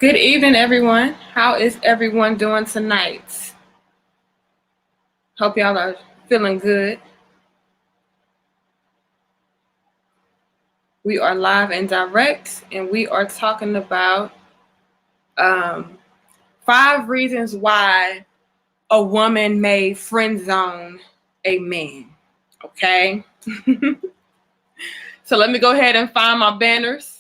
Good evening, everyone. How is everyone doing tonight? Hope y'all are feeling good. We are live and direct, and we are talking about 5 reasons why a woman may friend zone a man. Okay? So let me go ahead and find my banners.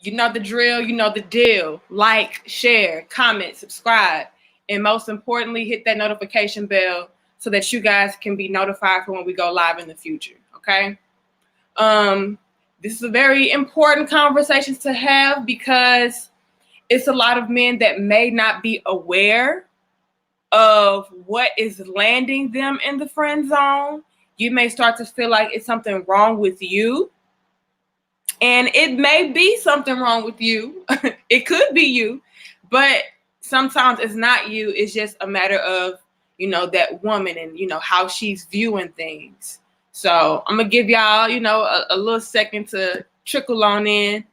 You know the drill, you know the deal. Like, share, comment, subscribe, and most importantly, hit that notification bell so that you guys can be notified for when we go live in the future. Okay? This is a very important conversation to have because it's a lot of men that may not be aware of what is landing them in the friend zone. You may start to feel like it's something wrong with you. And it may be something wrong with you. It could be you, but sometimes it's not you. It's just a matter of, that woman and, how she's viewing things. So I'm going to give y'all, a little second to trickle on in.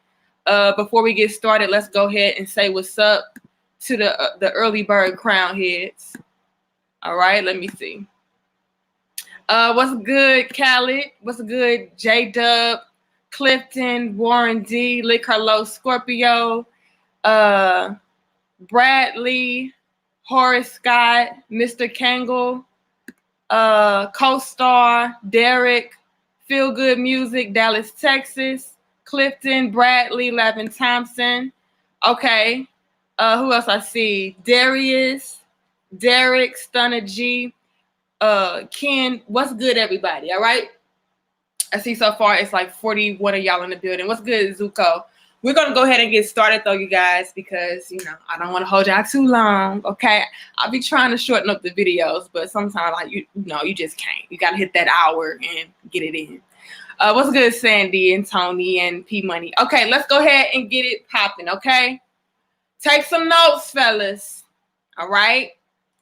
Before we get started, let's go ahead and say what's up to the early bird crown heads. All right, let me see. What's good, Khaled? What's good, J-Dub? Clifton, Warren D, Lee Carlos, Scorpio, Bradley, Horace Scott, Mr. Kangle, Co-Star, Derek, Feel Good Music, Dallas, Texas, Clifton, Bradley, Lavin Thompson. Okay. Who else I see? Darius, Derek, Stunner G, Ken. What's good, everybody? All right. I see so far it's like 41 of y'all in the building. What's good, Zuko? We're going to go ahead and get started, though, you guys, because, I don't want to hold y'all too long, okay? I'll be trying to shorten up the videos, but sometimes, you just can't. You got to hit that hour and get it in. What's good, Sandy and Tony and P-Money? Okay, let's go ahead and get it popping, okay? Take some notes, fellas, all right?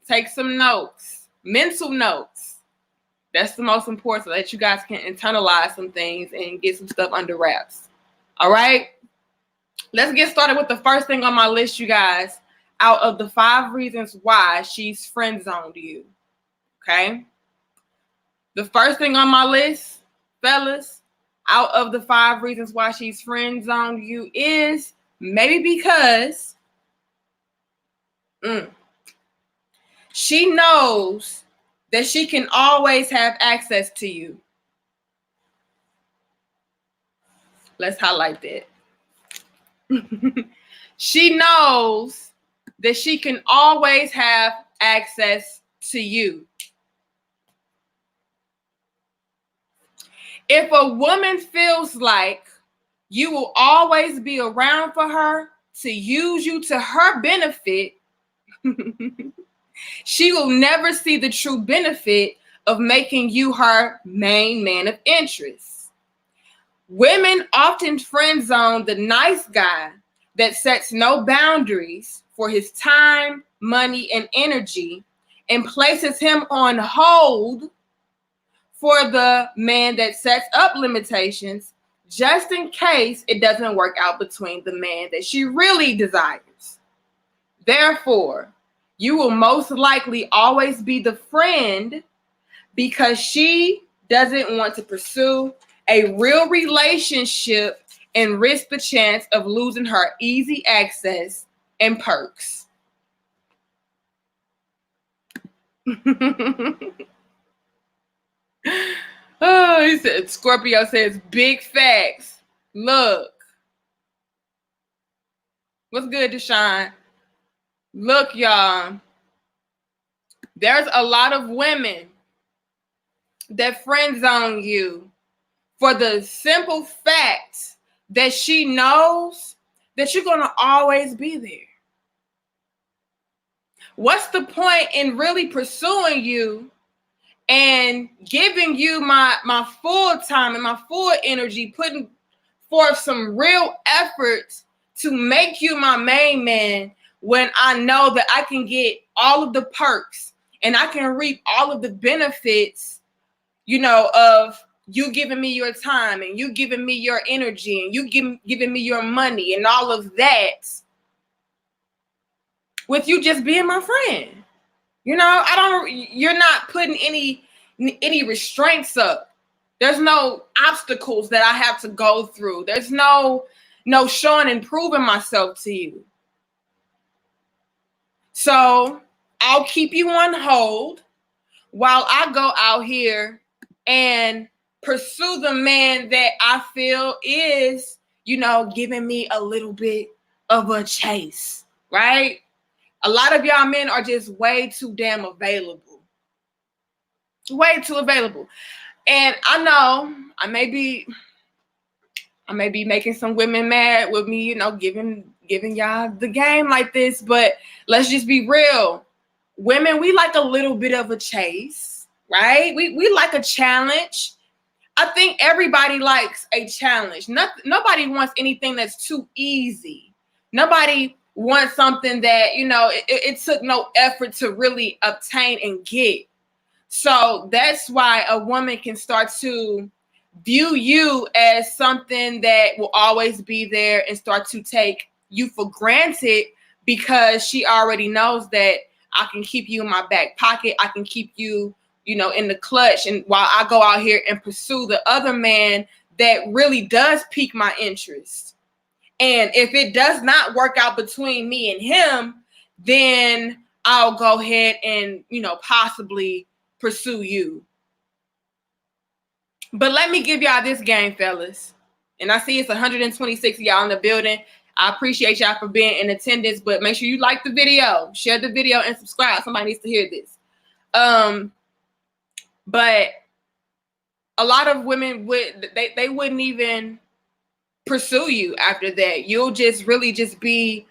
Take some notes, mental notes. That's the most important, so that you guys can internalize some things and get some stuff under wraps. All right? Let's get started with the first thing on my list, you guys. Out of the 5 reasons why she's friend zoned you. Okay? The first thing on my list, fellas, out of the 5 reasons why she's friend zoned you is maybe because she knows that she can always have access to you. Let's highlight that. She knows that she can always have access to you. If a woman feels like you will always be around for her to use you to her benefit, she will never see the true benefit of making you her main man of interest. Women often friend zone the nice guy that sets no boundaries for his time, money, and energy and places him on hold for the man that sets up limitations just in case it doesn't work out between the man that she really desires. Therefore, you will most likely always be the friend because she doesn't want to pursue a real relationship and risk the chance of losing her easy access and perks. Oh, he said, Scorpio says, big facts. Look. What's good, Deshaun? Look, y'all. There's a lot of women that friend zone you for the simple fact that she knows that you're going to always be there. What's the point in really pursuing you and giving you my full time and my full energy, putting forth some real effort to make you my main man when I know that I can get all of the perks and I can reap all of the benefits, of you giving me your time and you giving me your energy and you giving me your money and all of that with you just being my friend. You're not putting any restraints up. There's no obstacles that I have to go through. There's no showing and proving myself to you. So I'll keep you on hold while I go out here and pursue the man that I feel is, giving me a little bit of a chase, right? A lot of y'all men are just way too damn available. Way too available. And I know I may be making some women mad with me, giving y'all the game like this, but let's just be real. Women, we like a little bit of a chase, right? We like a challenge. I think everybody likes a challenge. Nobody wants anything that's too easy. Nobody wants something that, it took no effort to really obtain and get. So that's why a woman can start to view you as something that will always be there and start to take you for granted because she already knows that I can keep you in my back pocket. I can keep you, in the clutch. And while I go out here and pursue the other man that really does pique my interest. And if it does not work out between me and him, then I'll go ahead and, possibly pursue you. But let me give y'all this game, fellas. And I see it's 126 of y'all in the building. I appreciate y'all for being in attendance, but make sure you like the video, share the video, and subscribe. Somebody needs to hear this. But a lot of women they wouldn't even pursue you after that. You'll just really just be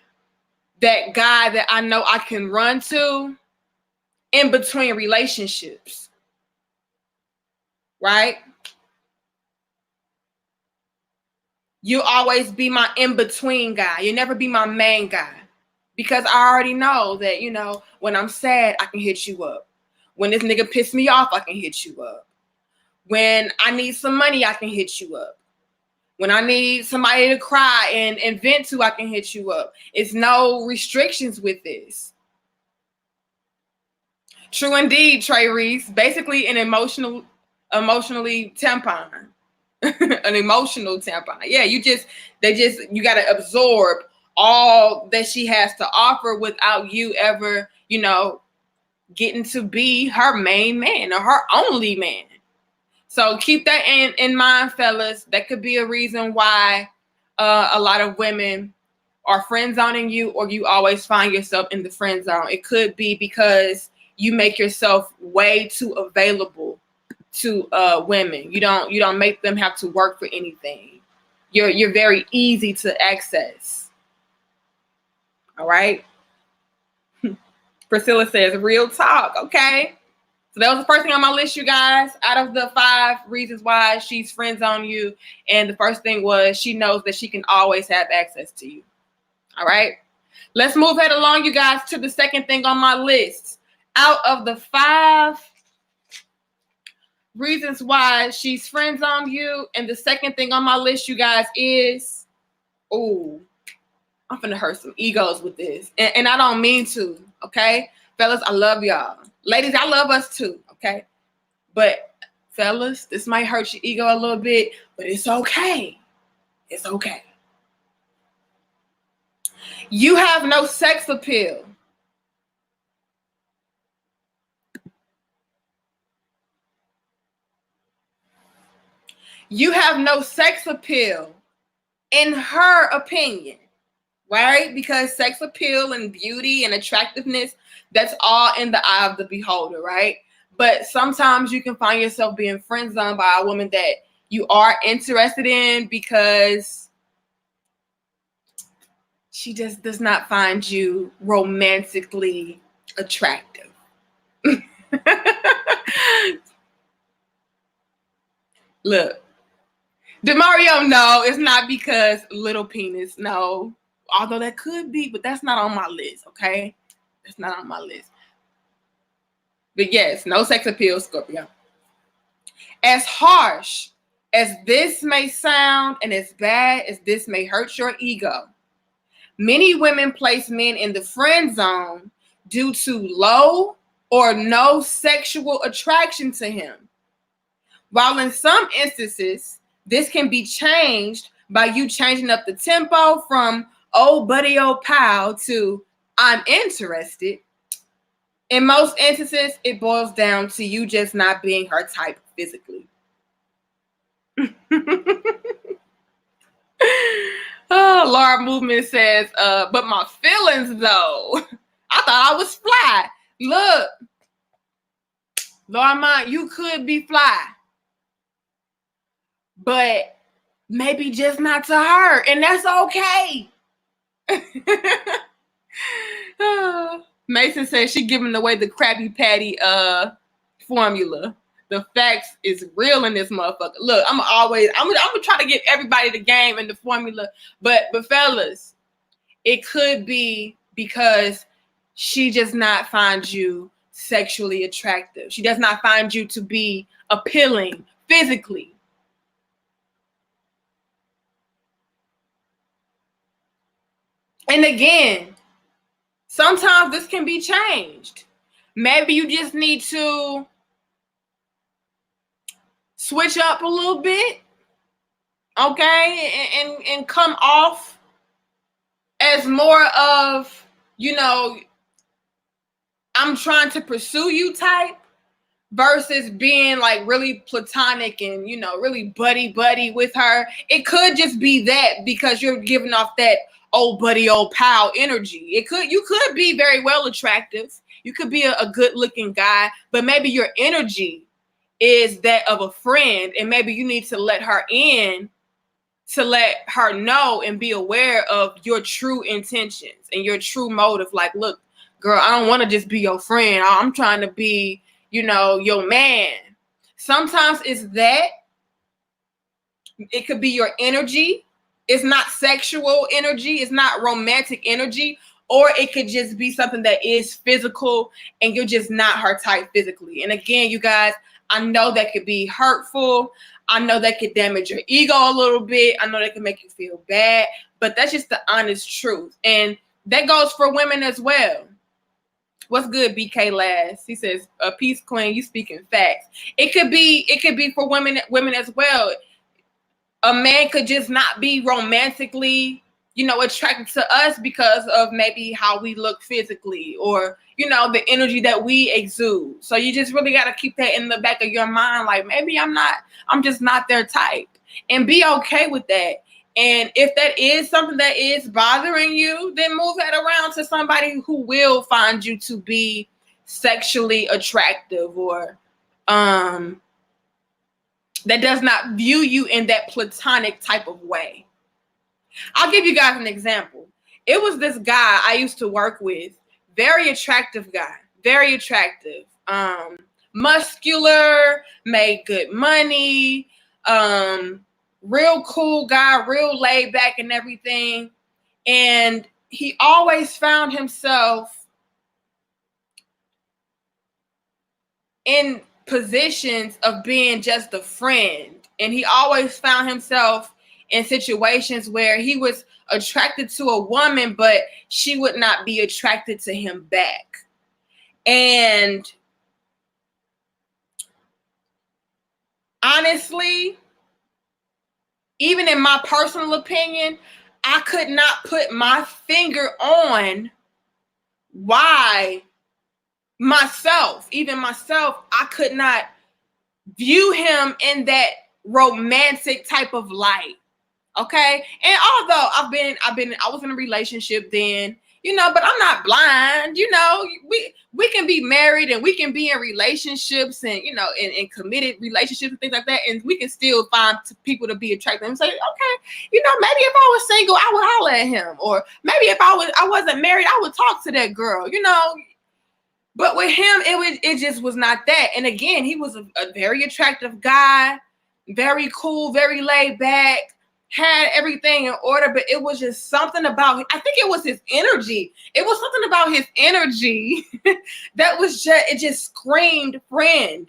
that guy that I know I can run to in between relationships. Right? You'll always be my in-between guy. You'll never be my main guy. Because I already know that, when I'm sad, I can hit you up. When this nigga pissed me off, I can hit you up. When I need some money, I can hit you up. When I need somebody to cry and vent to, I can hit you up. It's no restrictions with this. True indeed, Trey Reese. Basically an emotionally tampon. An emotional tampon. Yeah, you got to absorb all that she has to offer without you ever, getting to be her main man or her only man. So keep that in mind, fellas. That could be a reason why a lot of women are friend zoning you, or you always find yourself in the friend zone. It could be because you make yourself way too available to women. You don't make them have to work for anything. You're very easy to access. All right. Priscilla says, real talk. Okay. So that was the first thing on my list, you guys. Out of the 5 reasons why she's friends on you. And the first thing was she knows that she can always have access to you. All right. Let's move head along, you guys, to the second thing on my list. Out of the 5 reasons why she's friends on you, and the second thing on my list, you guys, is, I'm finna hurt some egos with this. And I don't mean to, okay? Fellas, I love y'all. Ladies, I love us too, okay? But fellas, this might hurt your ego a little bit, but it's okay. It's okay. You have no sex appeal. You have no sex appeal in her opinion, right? Because sex appeal and beauty and attractiveness, that's all in the eye of the beholder, right? But sometimes you can find yourself being friend zoned by a woman that you are interested in because she just does not find you romantically attractive. Look, DeMario, no, it's not because little penis, no. Although that could be, but that's not on my list, okay? That's not on my list. But yes, no sex appeal, Scorpio. As harsh as this may sound and as bad as this may hurt your ego, many women place men in the friend zone due to low or no sexual attraction to him. While in some instances, this can be changed by you changing up the tempo from "oh buddy, oh pal" to "I'm interested." In most instances, it boils down to you just not being her type physically. Oh, Laura Movement says, but my feelings though. I thought I was fly. Look, Laura, you could be fly, but maybe just not to her, and that's okay. Mason says she giving away the Krabby Patty formula. The facts is real in this motherfucker. Look, I'm gonna try to get everybody the game and the formula, but fellas, it could be because she does not find you sexually attractive. She does not find you to be appealing physically. And again, sometimes this can be changed. Maybe you just need to switch up a little bit, okay, and come off as more of, you know, I'm trying to pursue you type versus being like really platonic and, you know, really buddy with her. It could just be that because you're giving off that old buddy, old pal energy. You could be very well attractive. You could be a good looking guy, but maybe your energy is that of a friend, and maybe you need to let her in to let her know and be aware of your true intentions and your true motive. Like, look, girl, I don't want to just be your friend. I'm trying to be, you know, your man. Sometimes it's that. It could be your energy. It's not sexual energy. It's not romantic energy. Or it could just be something that is physical and you're just not her type physically. And again, you guys, I know that could be hurtful. I know that could damage your ego a little bit. I know that can make you feel bad. But that's just the honest truth. And that goes for women as well. What's good, BK Last? He says, "Peace, Queen. You speaking facts." It could be for women as well. A man could just not be romantically, you know, attracted to us because of maybe how we look physically or, you know, the energy that we exude. So you just really got to keep that in the back of your mind. Like, maybe I'm just not their type, and be okay with that. And if that is something that is bothering you, then move that around to somebody who will find you to be sexually attractive or that does not view you in that platonic type of way. I'll give you guys an example. It was this guy I used to work with, very attractive guy, very attractive, muscular, made good money, real cool guy, real laid back and everything. And he always found himself in positions of being just a friend. And he always found himself in situations where he was attracted to a woman, but she would not be attracted to him back. And honestly, even in my personal opinion, I could not put my finger on why even myself, I could not view him in that romantic type of light. Okay. And although I was in a relationship then, you know, but I'm not blind. You know, we can be married and we can be in relationships and, you know, in committed relationships and things like that. And we can still find people to be attractive and say, okay, you know, maybe if I was single, I would holler at him. Or maybe if I wasn't married, I would talk to that girl, you know. But with him, it just was not that. And again, he was a very attractive guy, very cool, very laid back, had everything in order, but it was just something about, I think it was his energy. It was something about his energy that was it just screamed friend.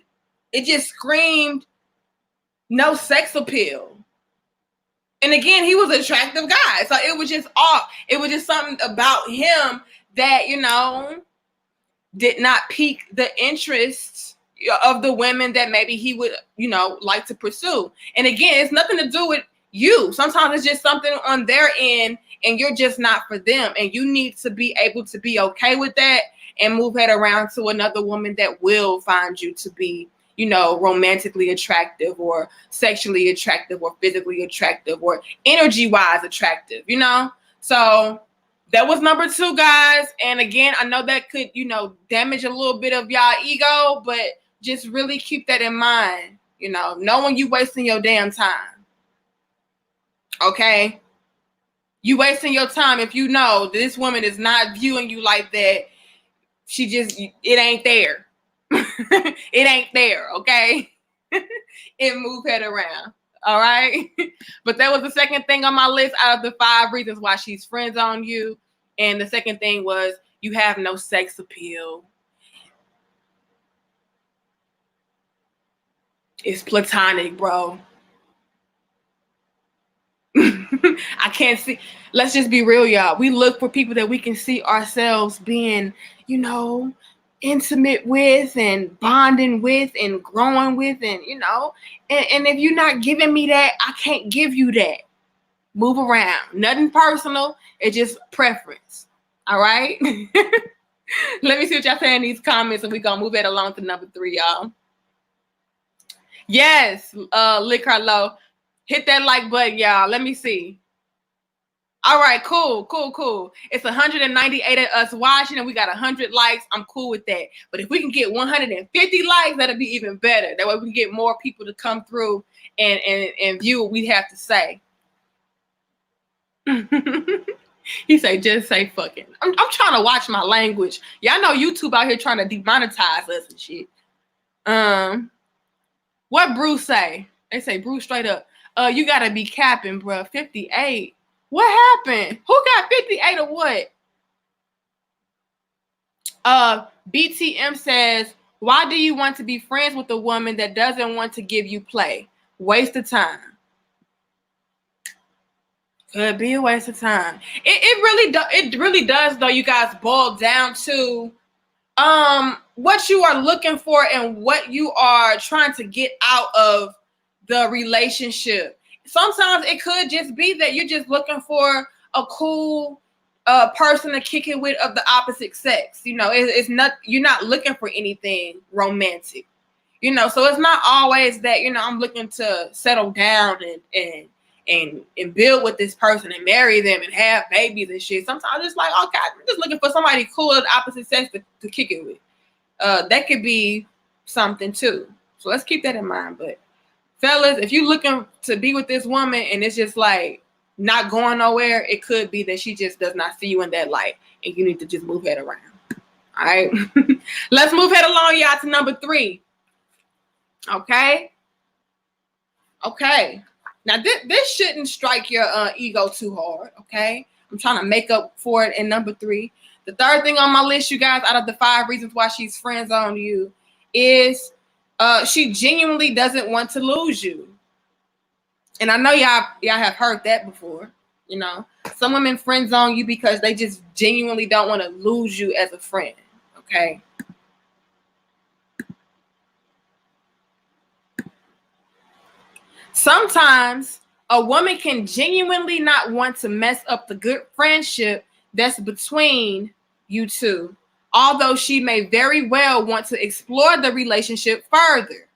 It just screamed no sex appeal. And again, he was an attractive guy. So it was just off. It was just something about him that, did not pique the interest of the women that maybe he would, like to pursue. And again, it's nothing to do with you. Sometimes it's just something on their end and you're just not for them. And you need to be able to be okay with that and move it around to another woman that will find you to be, romantically attractive or sexually attractive or physically attractive or energy-wise attractive, So that was number 2, guys. And again, I know that could, damage a little bit of y'all ego, but just really keep that in mind, knowing you wasting your damn time. Okay? You wasting your time if you know this woman is not viewing you like that. It ain't there. It ain't there, okay? It move head around. All right. But that was the second thing on my list out of the 5 reasons why she's friends on you. And the second thing was you have no sex appeal. It's platonic, bro. I can't see. Let's just be real, y'all. We look for people that we can see ourselves being, intimate with and bonding with and growing with and and if you're not giving me that, I can't give you that. Move around. Nothing personal. It's just preference. All right. Let me see what y'all say in these comments and we're gonna move it along to number 3, y'all. Yes, Lick Carlo. Hit that like button, y'all. Let me see. All right, cool. It's 198 of us watching and we got 100 likes. I'm cool with that. But if we can get 150 likes, that'll be even better. That way we can get more people to come through and view what we have to say. He say, just say fucking. I'm trying to watch my language. Y'all know YouTube out here trying to demonetize us and shit. What Bruce say? They say, Bruce straight up, you gotta be capping, bro. 58. What happened? Who got 58 or what? BTM says, why do you want to be friends with a woman that doesn't want to give you play? Waste of time. Could be a waste of time. It really does though, you guys, boil down to what you are looking for and what you are trying to get out of the relationship. Sometimes it could just be that you're just looking for a cool person to kick it with of the opposite sex. It's not, you're not looking for anything romantic. So it's not always that, I'm looking to settle down and build with this person and marry them and have babies and shit. Sometimes it's like, okay, I'm just looking for somebody cool of the opposite sex to kick it with. That could be something too. So let's keep that in mind. But fellas, if you're looking to be with this woman and it's just like not going nowhere, it could be that she just does not see you in that light and you need to just move that around. All right. Let's move it along, y'all, to number 3. Okay. Now this shouldn't strike your ego too hard. Okay. I'm trying to make up for it in number 3. The third thing on my list, you guys, out of the 5 reasons why she's friends on you is she genuinely doesn't want to lose you. And I know y'all have heard that before. Some women friend zone you because they just genuinely don't want to lose you as a friend. Okay. Sometimes a woman can genuinely not want to mess up the good friendship that's between you two, although she may very well want to explore the relationship further.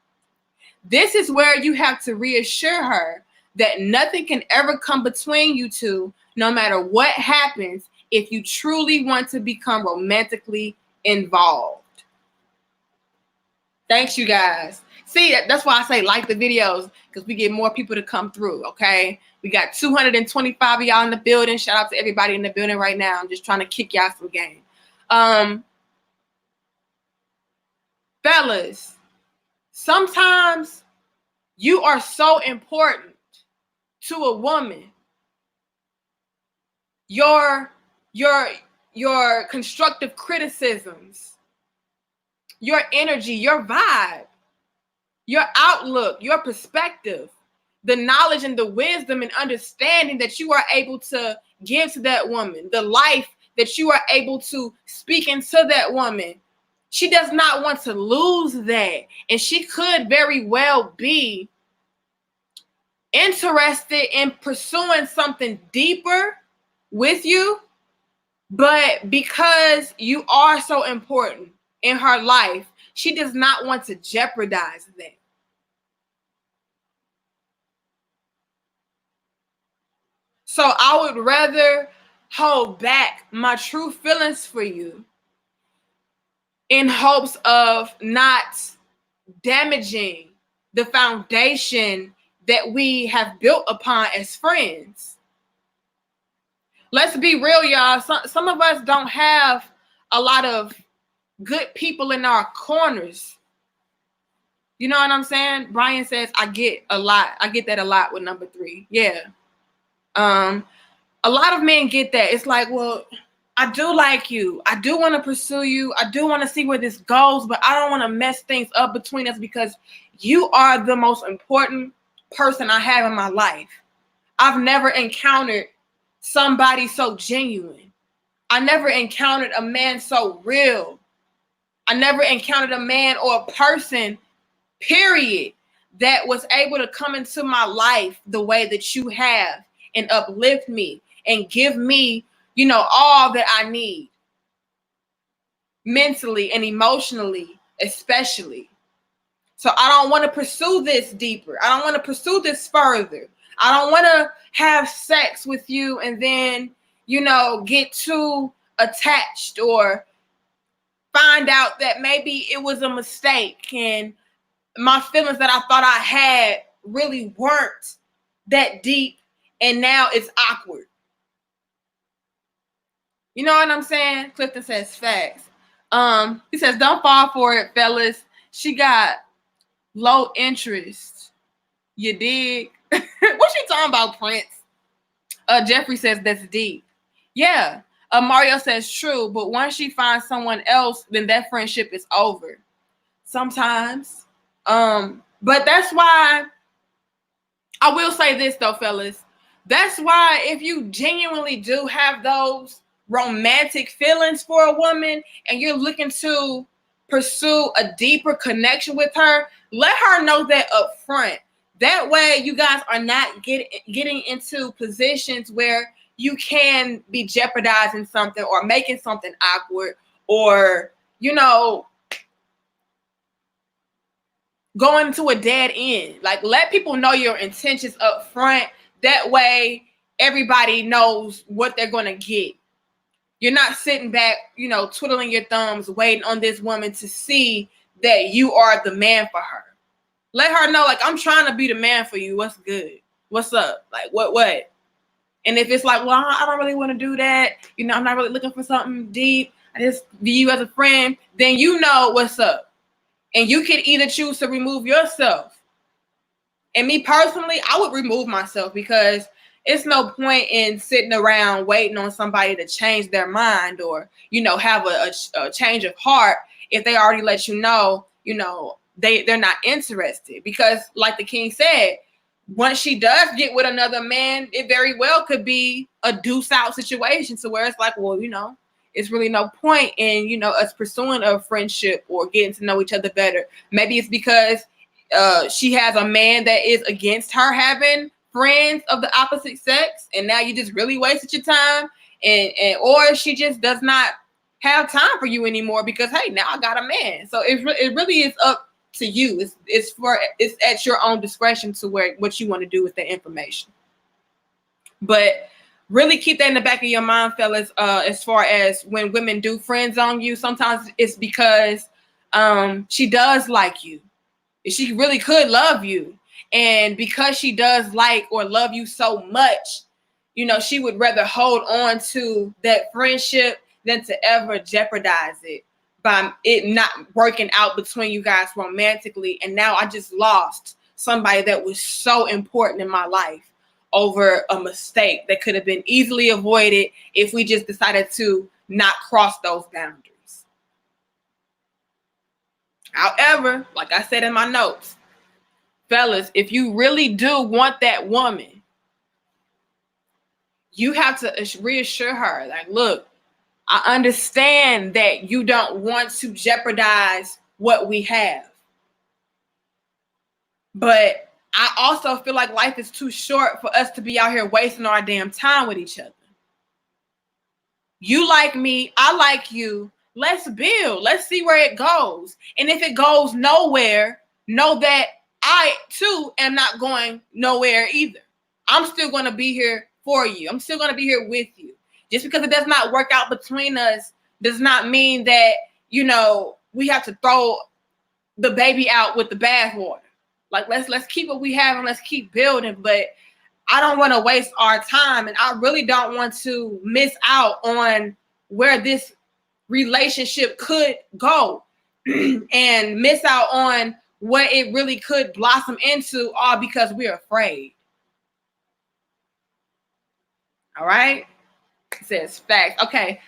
This is where you have to reassure her that nothing can ever come between you two, no matter what happens, if you truly want to become romantically involved. Thanks, you guys. See, that's why I say like the videos, because we get more people to come through, okay? We got 225 of y'all in the building. Shout out to everybody in the building right now. I'm just trying to kick y'all some game. Fellas, sometimes you are so important to a woman. Your constructive criticisms, your energy, your vibe your outlook, your perspective, the knowledge and the wisdom and understanding that you are able to give to that woman, the life that you are able to speak into that woman. She does not want to lose that. And she could very well be interested in pursuing something deeper with you, but because you are so important in her life, she does not want to jeopardize that. So I would rather hold back my true feelings for you in hopes of not damaging the foundation that we have built upon as friends. Let's be real, y'all. Some of us don't have a lot of good people in our corners. You know what I'm saying? Brian says, I get that a lot with number 3. Yeah. A lot of men get that. It's like, well, I do like you. I do want to pursue you. I do want to see where this goes, but I don't want to mess things up between us because you are the most important person I have in my life. I've never encountered somebody so genuine. I never encountered a man so real. I never encountered a man or a person, period, that was able to come into my life the way that you have and uplift me and give me, all that I need mentally and emotionally, especially. So I don't want to pursue this deeper. I don't want to pursue this further. I don't want to have sex with you and then, get too attached or find out that maybe it was a mistake and my feelings that I thought I had really weren't that deep and now it's awkward. You know what I'm saying? Clifton says facts. He says, don't fall for it, fellas. She got low interest. You dig? What you talking about, Prince? Jeffrey says that's deep. Yeah. Mario says true, but once she finds someone else, then that friendship is over. Sometimes. But that's why I will say this though, fellas. That's why if you genuinely do have those romantic feelings for a woman and you're looking to pursue a deeper connection with her, let her know that up front. That way you guys are not getting into positions where you can be jeopardizing something or making something awkward or, going to a dead end. Like, let people know your intentions up front. That way everybody knows what they're going to get. You're not sitting back, twiddling your thumbs, waiting on this woman to see that you are the man for her. Let her know, like, I'm trying to be the man for you. What's good? What's up? Like, what? And if it's like, well, I don't really want to do that. I'm not really looking for something deep. I just view you as a friend. Then you know what's up. And you can either choose to remove yourself. And me personally, I would remove myself because it's no point in sitting around waiting on somebody to change their mind or, have a change of heart if they already let you know, they're not interested. Because like the king said, once she does get with another man, it very well could be a deuce out situation to where it's like, well, it's really no point in, us pursuing a friendship or getting to know each other better. Maybe it's because she has a man that is against her having friends of the opposite sex, and now you just really wasted your time, and or she just does not have time for you anymore because, hey, now I got a man. So it really is up to you. It's at your own discretion to what you want to do with that information. But really keep that in the back of your mind, fellas, as far as when women do friend zone you, sometimes it's because she does like you. She really could love you. And because she does like or love you so much, she would rather hold on to that friendship than to ever jeopardize it by it not working out between you guys romantically. And now I just lost somebody that was so important in my life over a mistake that could have been easily avoided if we just decided to not cross those boundaries. However, like I said in my notes, fellas, if you really do want that woman, you have to reassure her, like, look, I understand that you don't want to jeopardize what we have, but I also feel like life is too short for us to be out here wasting our damn time with each other. You like me, I like you. Let's build. Let's see where it goes. And if it goes nowhere, know that I too am not going nowhere either. I'm still going to be here for you. I'm still going to be here with you. Just because it does not work out between us does not mean that, you know, we have to throw the baby out with the bathwater. Like, let's keep what we have and let's keep building. But I don't want to waste our time, and I really don't want to miss out on where this relationship could go and miss out on what it really could blossom into, all because we're afraid. All right? It says facts. Okay.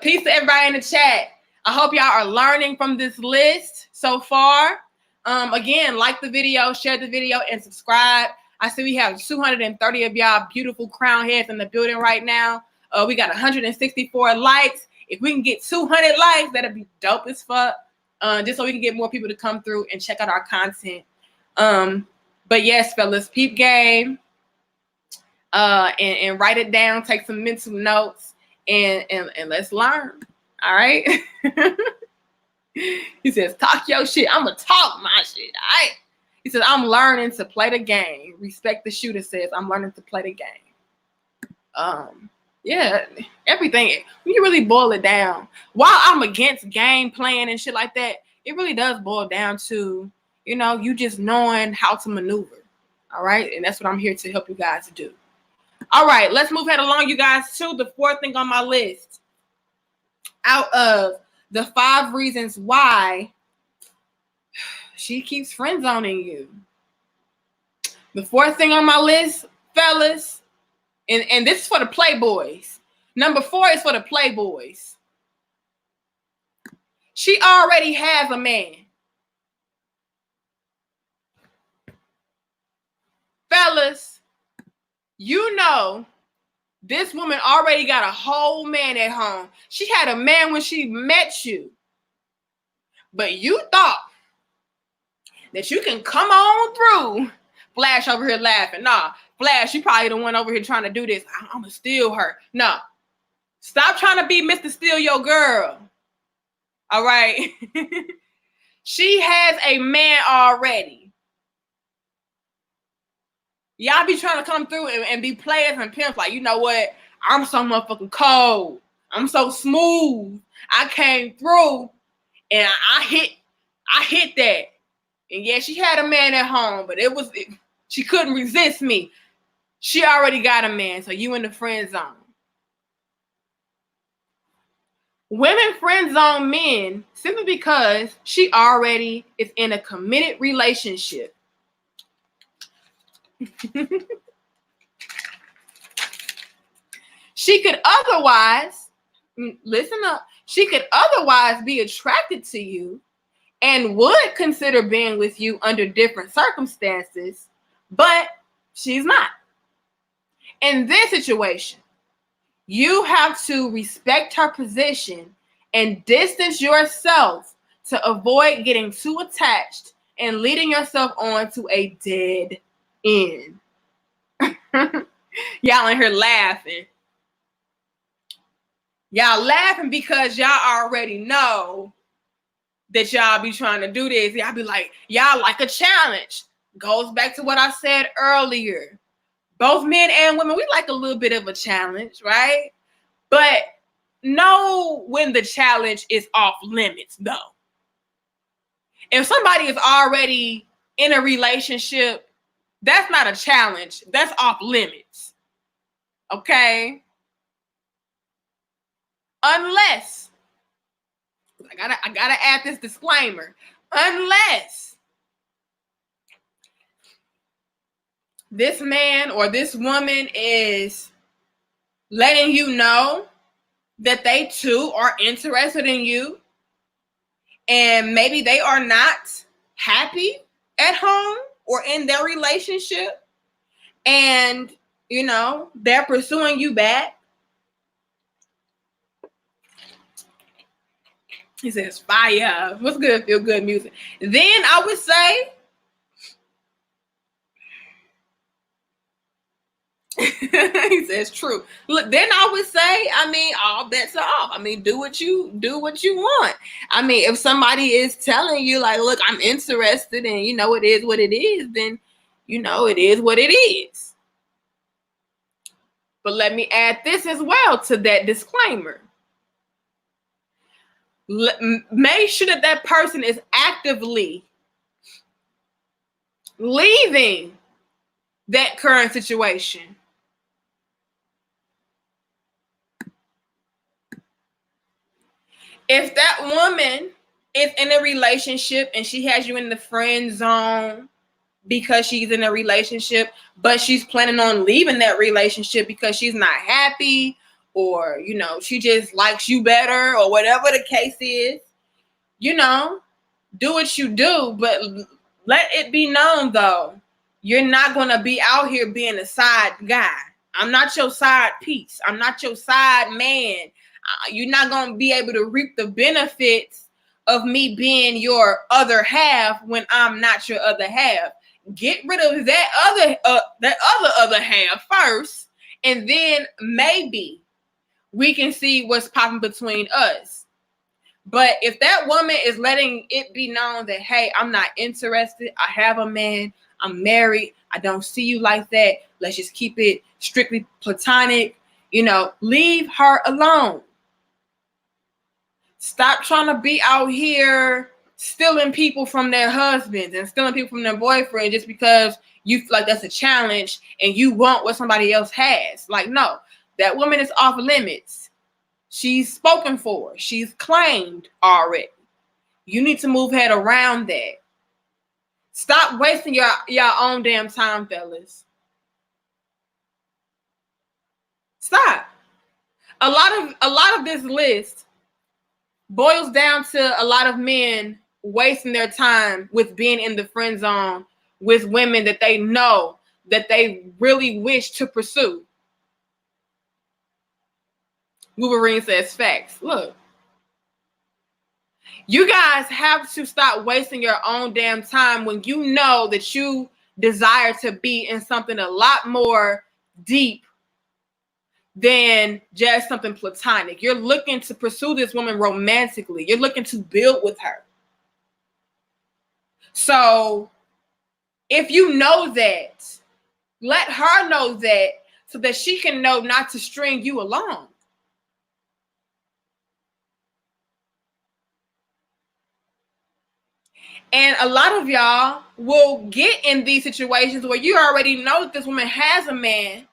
Peace to everybody in the chat. I hope y'all are learning from this list so far. Again, like the video, share the video, and subscribe. I see we have 230 of y'all beautiful crown heads in the building right now. We got 164 likes. If we can get 200 likes, that'd be dope as fuck. Just so we can get more people to come through and check out our content. But yes, fellas, peep game. And write it down, take some mental notes, and let's learn. All right. He says, talk your shit. I'm gonna talk my shit. All right. He says, I'm learning to play the game. Respect the Shooter says, I'm learning to play the game. Yeah, everything. When you really boil it down, while I'm against game playing and shit like that, it really does boil down to, you know, you just knowing how to maneuver. All right. And that's what I'm here to help you guys do. All right, let's move head along, you guys, to the fourth thing on my list. Out of the 5 reasons why she keeps friend zoning you. The fourth thing on my list, fellas, and this is for the playboys. Number 4 is for the playboys. She already has a man. Fellas, you know, this woman already got a whole man at home. She had a man when she met you. But you thought that you can come on through. Flash over here laughing. Nah, Flash, you probably the one over here trying to do this. I'm going to steal her. No. Stop trying to be Mr. Steal Your Girl. All right? She has a man already. Y'all be trying to come through and be players and pimps. Like, you know what? I'm so motherfucking cold. I'm so smooth. I came through and I hit that. And yeah, she had a man at home, but she couldn't resist me. She already got a man, so you in the friend zone. Women friend zone men simply because she already is in a committed relationship. She could otherwise, listen up, she could otherwise be attracted to you and would consider being with you under different circumstances, but she's not. In this situation, you have to respect her position and distance yourself to avoid getting too attached and leading yourself on to a dead end. Y'all in here laughing. Y'all laughing because y'all already know that y'all be trying to do this. Y'all be like, y'all like a challenge. Goes back to what I said earlier. Both men and women, we like a little bit of a challenge, right? But know when the challenge is off limits, though. If somebody is already in a relationship, that's not a challenge. That's off limits. Okay? Unless, I gotta add this disclaimer. Unless this man or this woman is letting you know that they too are interested in you, and maybe they are not happy at home, or in their relationship, and you know they're pursuing you back. He says, fire. What's good? Feel good music. Then I would say, he says, true. Look, then I would say, I mean, all bets are off. I mean, do what you want. I mean, if somebody is telling you, like, look, I'm interested, and you know it is what it is, then you know it is what it is. But let me add this as well to that disclaimer. Make sure that that person is actively leaving that current situation. If that woman is in a relationship and she has you in the friend zone because she's in a relationship, but she's planning on leaving that relationship because she's not happy, or you know she just likes you better, or whatever the case is, you know, do what you do, but let it be known though, you're not going to be out here being a side guy. I'm not your side piece. I'm not your side man. You're not going to be able to reap the benefits of me being your other half when I'm not your other half. Get rid of that other half first, and then maybe we can see what's popping between us. But if that woman is letting it be known that, hey, I'm not interested, I have a man, I'm married, I don't see you like that, let's just keep it strictly platonic, you know, leave her alone. Stop trying to be out here stealing people from their husbands and stealing people from their boyfriend just because you feel like that's a challenge and you want what somebody else has. Like, no, that woman is off limits. She's spoken for. She's claimed already. You need to move head around that. Stop wasting your own damn time, fellas. Stop. A lot of this list boils down to a lot of men wasting their time with being in the friend zone with women that they know that they really wish to pursue. Wolverine says facts. Look, you guys have to stop wasting your own damn time when you know that you desire to be in something a lot more deep than just something platonic. You're looking to pursue this woman romantically. You're looking to build with her. So if you know that, let her know that so that she can know not to string you along. And a lot of y'all will get in these situations where you already know that this woman has a man,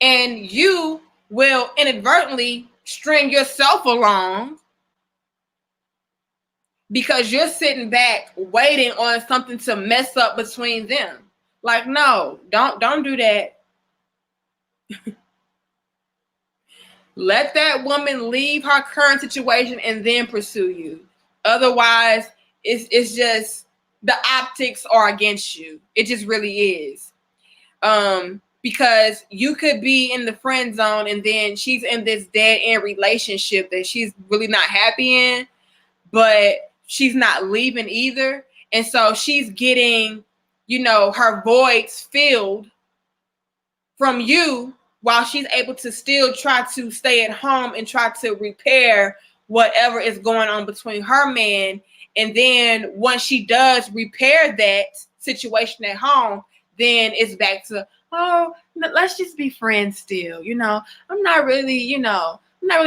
and you will inadvertently string yourself along because you're sitting back waiting on something to mess up between them. Like, no, don't do that. Let that woman leave her current situation and then pursue you. Otherwise, it's just the optics are against you. It just really is. Because you could be in the friend zone and then she's in this dead end relationship that she's really not happy in, but she's not leaving either. And so she's getting, you know, her voids filled from you while she's able to still try to stay at home and try to repair whatever is going on between her man. And then once she does repair that situation at home, then it's back to, oh, let's just be friends still. You know, I'm not really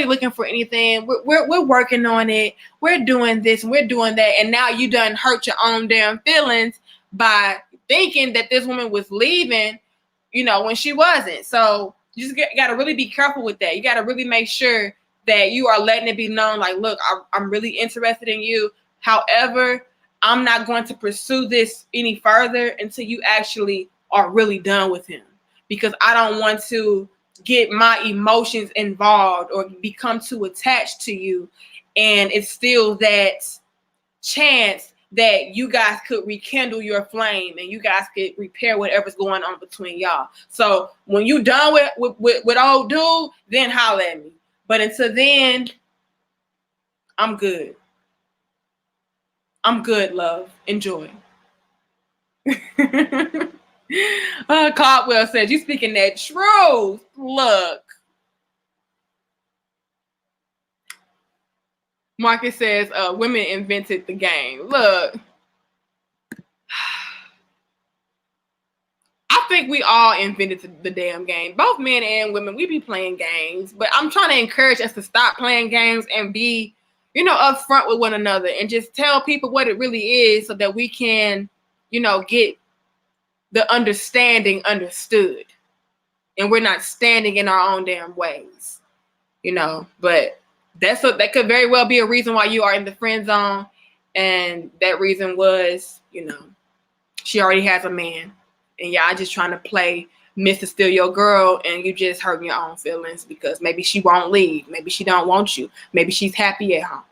looking for anything. We're working on it. We're doing this and we're doing that. And now you done hurt your own damn feelings by thinking that this woman was leaving, you know, when she wasn't. So you just got to really be careful with that. You got to really make sure that you are letting it be known, like, look, I'm really interested in you. However, I'm not going to pursue this any further until you actually are really done with him, because I don't want to get my emotions involved or become too attached to you. And it's still that chance that you guys could rekindle your flame and you guys could repair whatever's going on between y'all. So when you done with old dude, then holler at me. But until then, I'm good. I'm good, love. Enjoy. Caldwell says, you speaking that truth. Look. Marcus says, women invented the game. Look. I think we all invented the damn game. Both men and women, we be playing games. But I'm trying to encourage us to stop playing games and be, upfront with one another and just tell people what it really is so that we can, get the understanding understood. And we're not standing in our own damn ways, But that could very well be a reason why you are in the friend zone. And that reason was, she already has a man. And y'all just trying to play Mr. Steal Your Girl, and you just hurting your own feelings because maybe she won't leave. Maybe she don't want you. Maybe she's happy at home.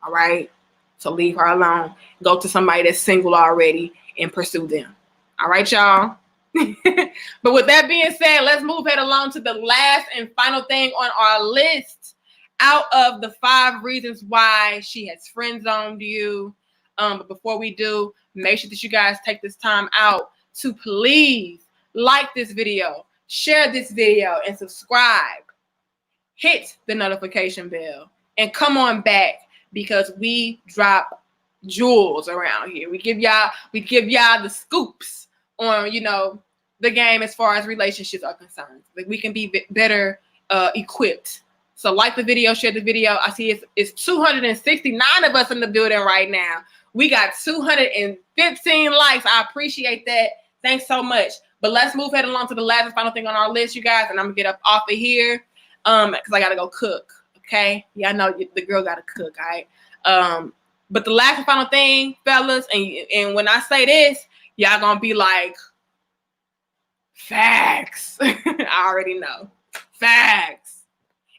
All right? So leave her alone. Go to somebody that's single already and pursue them. All right, y'all? But with that being said, let's move head along to the last and final thing on our list out of the 5 reasons why she has friend zoned you. But before we do, make sure that you guys take this time out to please like this video, share this video, and subscribe. Hit the notification bell and come on back because we drop jewels around here. We give y'all the scoops on, the game as far as relationships are concerned. Like we can be better equipped. So like the video, share the video. I see it's 269 of us in the building right now. We got 215 likes. I appreciate that. Thanks so much. But let's move head along to the last and final thing on our list, you guys. And I'm gonna get up off of here because I gotta go cook. Okay, yeah, I know the girl gotta cook. All right. But the last and final thing, fellas, and when I say this, y'all gonna be like, facts. I already know, facts.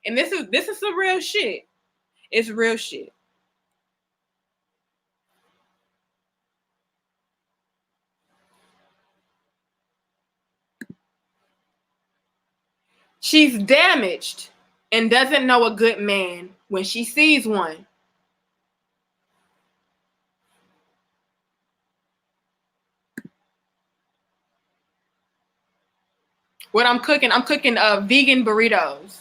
And this is some real shit. It's real shit. She's damaged and doesn't know a good man when she sees one. What I'm cooking vegan burritos.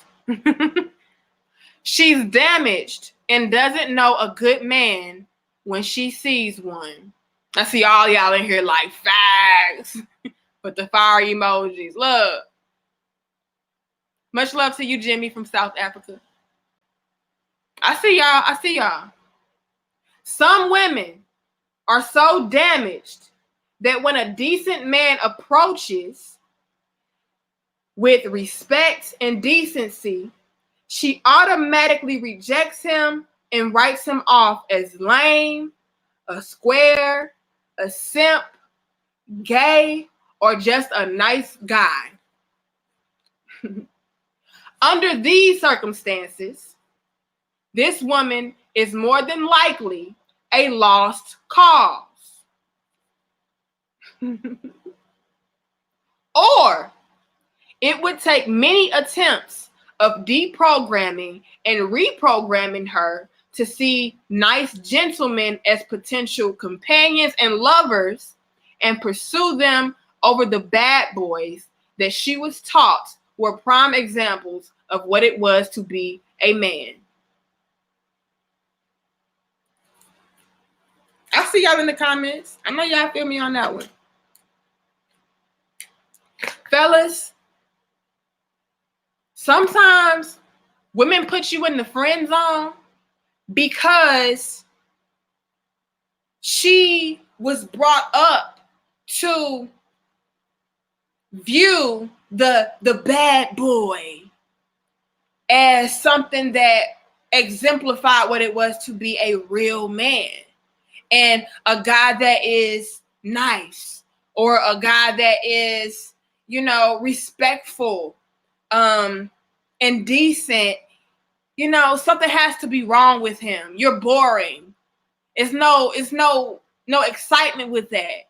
She's damaged and doesn't know a good man when she sees one. I see all y'all in here like facts. With the fire emojis. Look. Much love to you, Jimmy from South Africa. I see y'all. Some women are so damaged that when a decent man approaches with respect and decency, she automatically rejects him and writes him off as lame, a square, a simp, gay, or just a nice guy. Under these circumstances, this woman is more than likely a lost cause. Or it would take many attempts of deprogramming and reprogramming her to see nice gentlemen as potential companions and lovers and pursue them over the bad boys that she was taught were prime examples of what it was to be a man. I see y'all in the comments. I know y'all feel me on that one. Fellas, sometimes women put you in the friend zone because she was brought up to view the bad boy as something that exemplified what it was to be a real man and a guy that is nice or a guy that is, respectful and decent. Something has to be wrong with him. You're boring. It's no no excitement with that.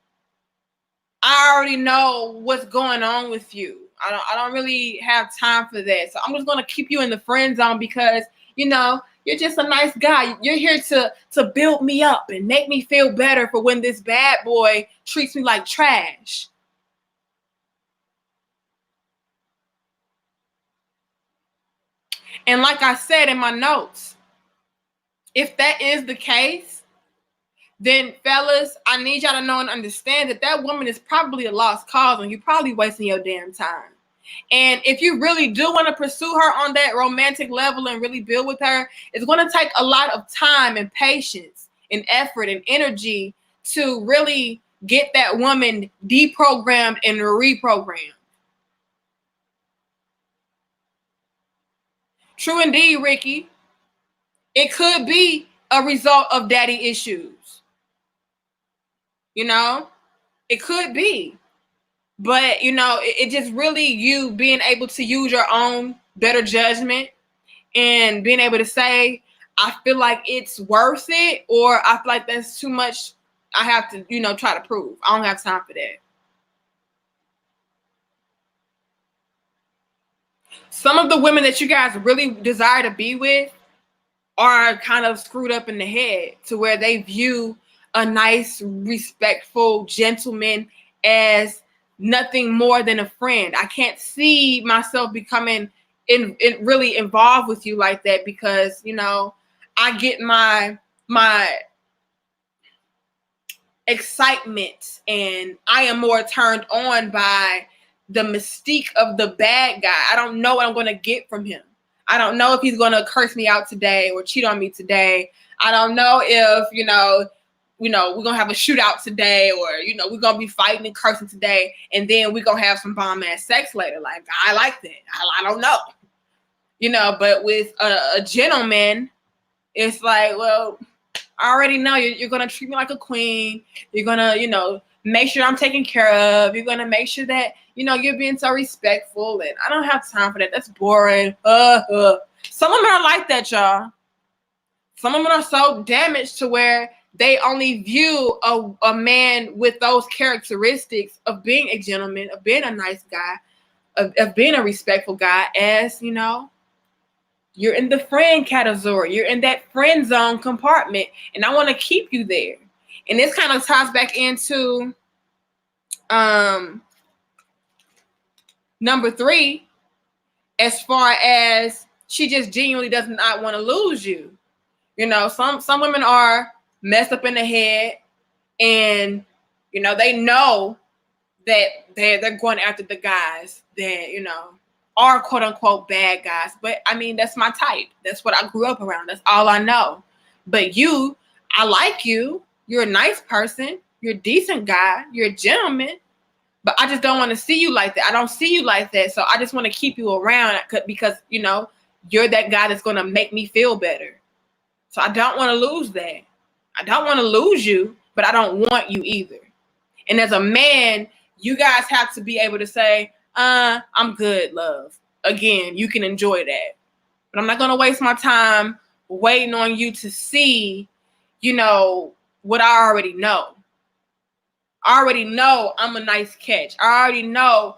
I already know what's going on with you. I don't really have time for that. So I'm just gonna keep you in the friend zone because you're just a nice guy. You're here to build me up and make me feel better for when this bad boy treats me like trash. And like I said in my notes, if that is the case, then fellas, I need y'all to know and understand that that woman is probably a lost cause and you're probably wasting your damn time. And if you really do want to pursue her on that romantic level and really build with her, it's going to take a lot of time and patience and effort and energy to really get that woman deprogrammed and reprogrammed. True indeed, Ricky. It could be a result of daddy issues. It could be. But, it just really you being able to use your own better judgment and being able to say, I feel like it's worth it, or I feel like that's too much I have to, try to prove. I don't have time for that. Some of the women that you guys really desire to be with are kind of screwed up in the head to where they view a nice, respectful gentleman as nothing more than a friend. I can't see myself becoming in really involved with you like that because, I get my excitement and I am more turned on by the mystique of the bad guy. I don't know what I'm going to get from him. I don't know if he's going to curse me out today or cheat on me today. I don't know if, we're going to have a shootout today or, we're going to be fighting and cursing today. And then we're going to have some bomb ass sex later. Like, I like that. I don't know. But with a gentleman, it's like, well, I already know you're going to treat me like a queen. You're going to, make sure I'm taken care of. You're going to make sure that, you're being so respectful. And I don't have time for that. That's boring. Some women are like that, y'all. Some women are so damaged to where they only view a man with those characteristics of being a gentleman, of being a nice guy, of being a respectful guy as, you're in the friend category. You're in that friend zone compartment. And I want to keep you there. And this kind of ties back into number 3, as far as she just genuinely does not want to lose you. Some women are messed up in the head and, they know that they're going after the guys that, are quote unquote bad guys. But I mean, that's my type. That's what I grew up around. That's all I know. But I like you. You're a nice person. You're a decent guy. You're a gentleman. But I just don't want to see you like that. I don't see you like that. So I just want to keep you around because, you're that guy that's going to make me feel better. So I don't want to lose that. I don't want to lose you, but I don't want you either. And as a man, you guys have to be able to say, I'm good, love. Again, you can enjoy that. But I'm not going to waste my time waiting on you to see, what I already know. I already know I'm a nice catch. I already know,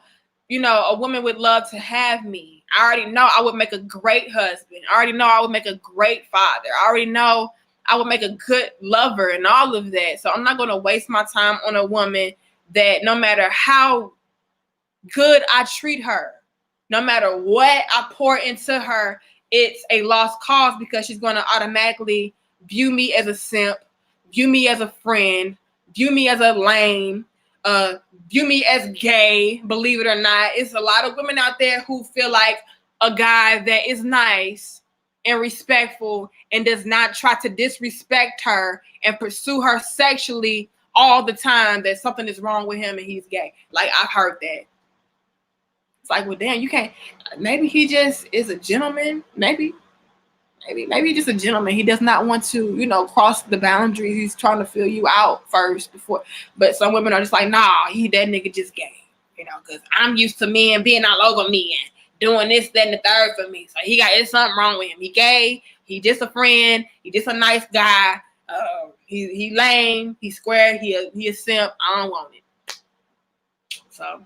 a woman would love to have me. I already know I would make a great husband. I already know I would make a great father. I already know I would make a good lover and all of that. So I'm not going to waste my time on a woman that no matter how good I treat her, no matter what I pour into her, it's a lost cause because she's going to automatically view me as a simp, view me as a friend, view me as a lame, view me as gay, believe it or not. It's a lot of women out there who feel like a guy that is nice and respectful and does not try to disrespect her and pursue her sexually all the time, that something is wrong with him and he's gay. Like, I've heard that. It's like, well, damn, you can't. Maybe he just is a gentleman. Maybe he's just a gentleman. He does not want to, cross the boundaries. He's trying to fill you out first before. But some women are just like, nah, that nigga just gay. Because I'm used to men being all over me and doing this, that, and the third for me. So it's something wrong with him. He gay. He just a friend. He just a nice guy. He lame, he square, he a simp. I don't want it. So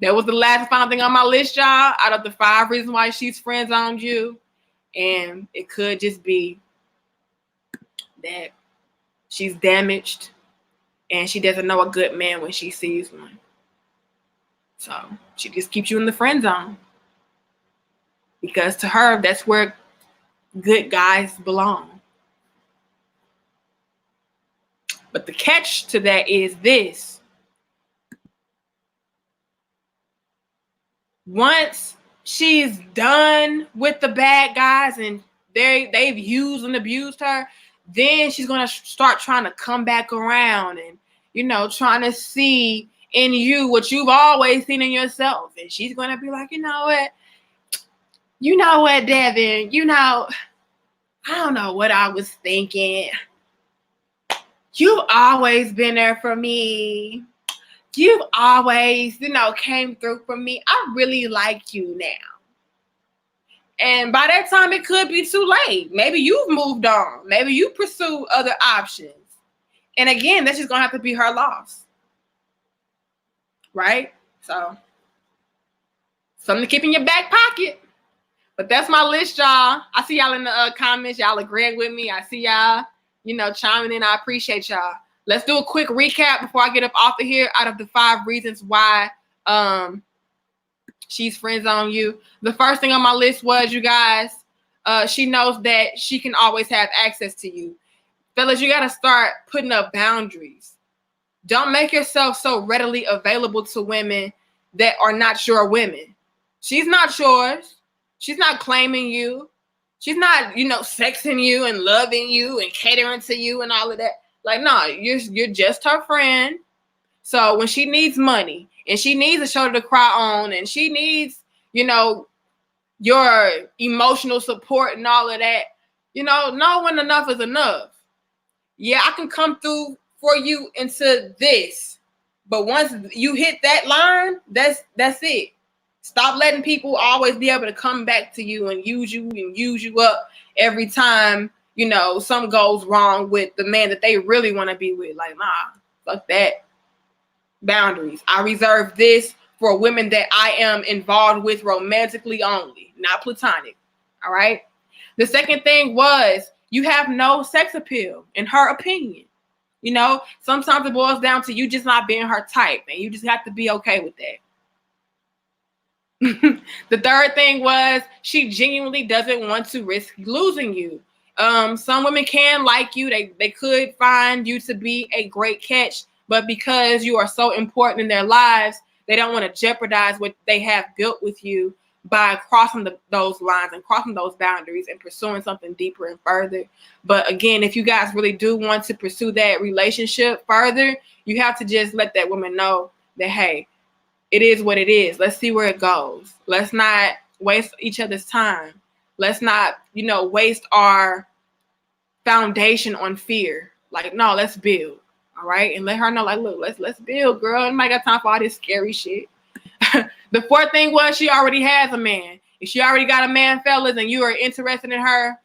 that was the last final thing on my list, y'all. Out of the 5 reasons why she's friend-zoned you, and it could just be that she's damaged and she doesn't know a good man when she sees one. So she just keeps you in the friend zone because to her, that's where good guys belong. But the catch to that is this. Once she's done with the bad guys and they've used and abused her, then she's going to start trying to come back around and, trying to see in you what you've always seen in yourself. And she's going to be like, you know what, Devin, I don't know what I was thinking. You've always been there for me. You've always, came through for me. I really like you now. And by that time, it could be too late. Maybe you've moved on. Maybe you pursue other options. And again, that's just going to have to be her loss. Right? So, something to keep in your back pocket. But that's my list, y'all. I see y'all in the comments. Y'all agreeing with me. I see y'all, chiming in. I appreciate y'all. Let's do a quick recap before I get up off of here. Out of the 5 reasons why she's friends on you. The first thing on my list was, you guys, she knows that she can always have access to you. Fellas, you got to start putting up boundaries. Don't make yourself so readily available to women that are not your women. She's not yours. She's not claiming you. She's not, sexing you and loving you and catering to you and all of that. Like, no, you're just her friend. So when she needs money and she needs a shoulder to cry on and she needs, your emotional support and all of that, know when enough is enough. Yeah, I can come through for you into this. But once you hit that line, that's it. Stop letting people always be able to come back to you and use you up every time, something goes wrong with the man that they really want to be with. Like, nah, fuck that. Boundaries. I reserve this for women that I am involved with romantically only, not platonic. All right. The second thing was you have no sex appeal, in her opinion. Sometimes it boils down to you just not being her type, and you just have to be okay with that. The third thing was she genuinely doesn't want to risk losing you. Some women can like you. They could find you to be a great catch, but because you are so important in their lives, they don't want to jeopardize what they have built with you by crossing those lines and crossing those boundaries and pursuing something deeper and further. But again, if you guys really do want to pursue that relationship further, you have to just let that woman know that, hey, it is what it is. Let's see where it goes. Let's not waste each other's time. Let's not, waste our foundation on fear. Like, no, let's build. All right. And let her know, like, look, let's build, girl. Nobody got time for all this scary shit. The fourth thing was she already has a man. If she already got a man, fellas, and you are interested in her,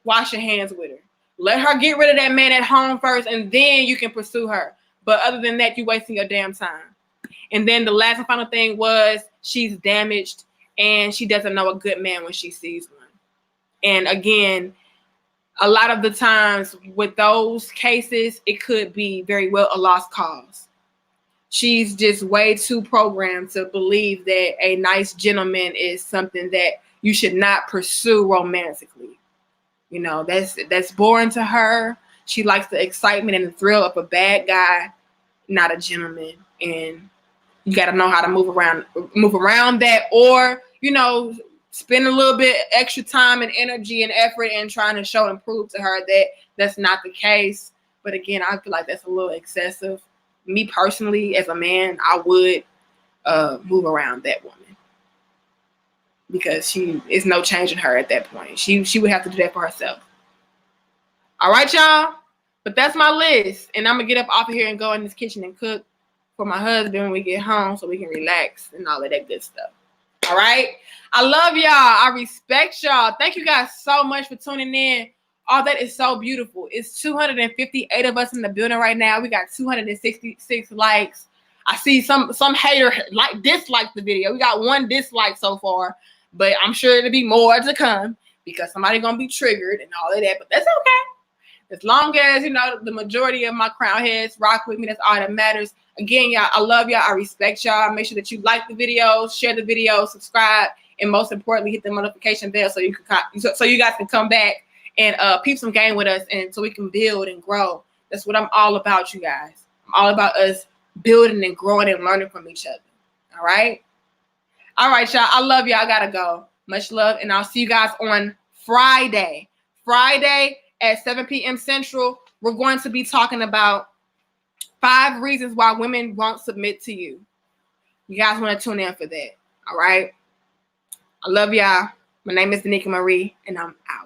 wash your hands with her. Let her get rid of that man at home first, and then you can pursue her. But other than that, you're wasting your damn time. And then the last and final thing was she's damaged, and she doesn't know a good man when she sees one. And again, a lot of the times with those cases, it could be very well a lost cause. She's just way too programmed to believe that a nice gentleman is something that you should not pursue romantically. That's boring to her. She likes the excitement and the thrill of a bad guy, not a gentleman. And you got to know how to move around that, or, spend a little bit extra time and energy and effort in trying to show and prove to her that that's not the case. But again, I feel like that's a little excessive. Me personally, as a man, I would move around that woman because she is no changing her at that point. She would have to do that for herself. All right, y'all. But that's my list. And I'm going to get up off of here and go in this kitchen and cook for my husband when we get home so we can relax and all of that good stuff. All right. I love y'all. I respect y'all. Thank you guys so much for tuning in All that is so beautiful. It's 258 of us in the building right now. We got 266 likes. I see some hater dislike the video. We got 1 dislike so far, but I'm sure it'll be more to come because somebody gonna be triggered and all of that. But that's okay. As long as the majority of my crown heads rock with me, that's all that matters. Again, y'all, I love y'all. I respect y'all. Make sure that you like the video, share the video, subscribe, and most importantly, hit the notification bell so you guys can come back and peep some game with us, and so we can build and grow. That's what I'm all about, you guys. I'm all about us building and growing and learning from each other. All right, y'all. I love y'all. I gotta go. Much love, and I'll see you guys on Friday. Friday at 7 p.m. Central. We're going to be talking about 5 reasons why women won't submit to you. You guys want to tune in for that. All right. I love y'all. My name is Danica Marie, and I'm out.